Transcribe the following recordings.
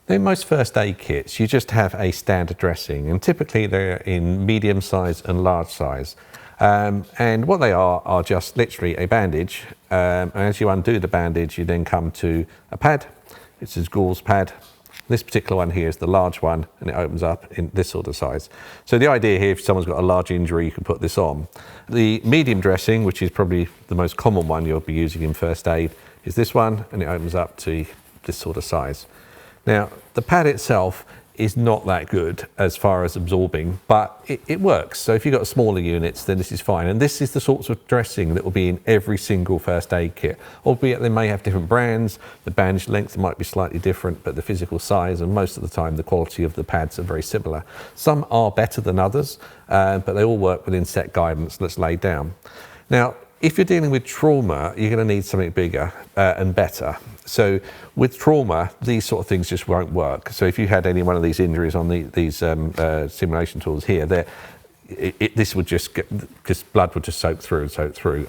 In most first aid kits, you just have a standard dressing, and typically they're in medium size and large size. And what they are just literally a bandage. And as you undo the bandage, you then come to a pad. It's a gauze pad. This particular one here is the large one, and it opens up in this sort of size. So the idea here, if someone's got a large injury, you can put this on. The medium dressing, which is probably the most common one you'll be using in first aid, is this one, and it opens up to this sort of size. Now, the pad itself is not that good as far as absorbing, but it works. So if you've got smaller units, then this is fine. And this is the sorts of dressing that will be in every single first aid kit, albeit they may have different brands. The bandage length might be slightly different, but the physical size and most of the time the quality of the pads are very similar. Some are better than others, but they all work within set guidance that's laid down. Now, if you're dealing with trauma, you're going to need something bigger and better. So with trauma, these sort of things just won't work. So if you had any one of these injuries on these simulation tools here, this would just because blood would just soak through.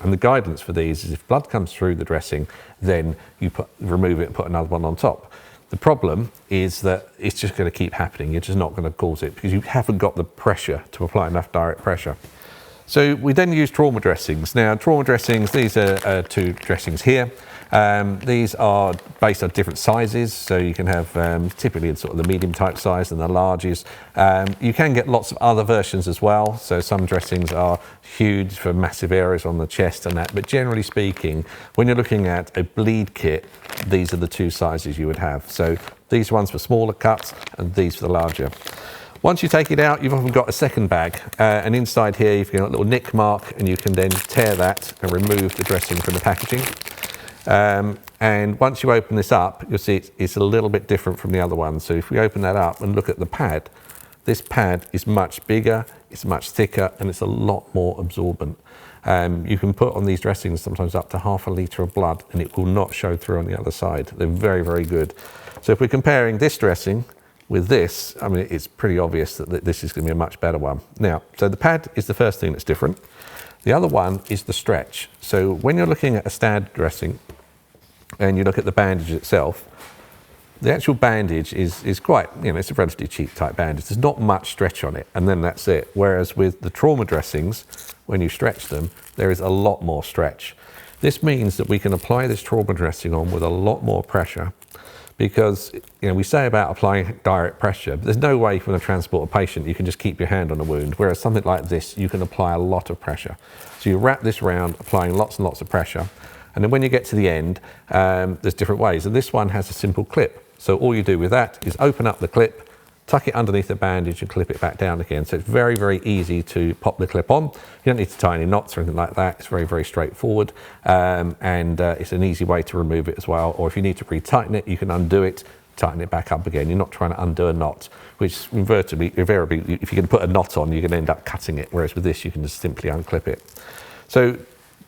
And the guidance for these is if blood comes through the dressing, then you remove it and put another one on top. The problem is that it's just going to keep happening. You're just not going to cause it because you haven't got the pressure to apply enough direct pressure. So we then use trauma dressings. Now, trauma dressings, these are two dressings here. These are based on different sizes, so you can have typically sort of the medium type size and the larges. You can get lots of other versions as well, so some dressings are huge for massive areas on the chest and that, but generally speaking, when you're looking at a bleed kit, these are the two sizes you would have. So these ones for smaller cuts and these for the larger. Once you take it out, you've often got a second bag, and inside here you've got a little nick mark, and you can then tear that and remove the dressing from the packaging. And once you open this up, you'll see it's a little bit different from the other one. So if we open that up and look at the pad, this pad is much bigger, it's much thicker, and it's a lot more absorbent. You can put on these dressings sometimes up to ½ a litre of blood, and it will not show through on the other side. They're very, very good. So if we're comparing this dressing with this, I mean, it's pretty obvious that this is going to be a much better one. Now, so the pad is the first thing that's different. The other one is the stretch. So when you're looking at a standard dressing and you look at the bandage itself, the actual bandage is quite, it's a relatively cheap type bandage. There's not much stretch on it, and then that's it. Whereas with the trauma dressings, when you stretch them, there is a lot more stretch. This means that we can apply this trauma dressing on with a lot more pressure, because we say about applying direct pressure, but there's no way you want to transport a patient, you can just keep your hand on a wound, whereas something like this, you can apply a lot of pressure. So you wrap this round, applying lots and lots of pressure, and then when you get to the end, there's different ways, and this one has a simple clip. So all you do with that is open up the clip, tuck it underneath the bandage and clip it back down again. So it's very, very easy to pop the clip on. You don't need to tie any knots or anything like that. It's very, very straightforward. And it's an easy way to remove it as well. Or if you need to re-tighten it, you can undo it, tighten it back up again. You're not trying to undo a knot, which invariably, if you're going to put a knot on, you're going to end up cutting it. Whereas with this, you can just simply unclip it. So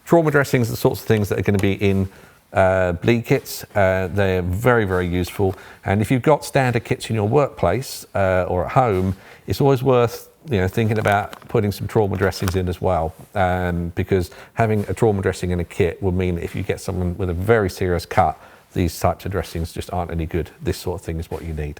trauma dressings are the sorts of things that are going to be in bleed kits. They're very, very useful, and if you've got standard kits in your workplace or at home, it's always worth thinking about putting some trauma dressings in as well, because having a trauma dressing in a kit will mean that if you get someone with a very serious cut, these types of dressings just aren't any good. This sort of thing is what you need.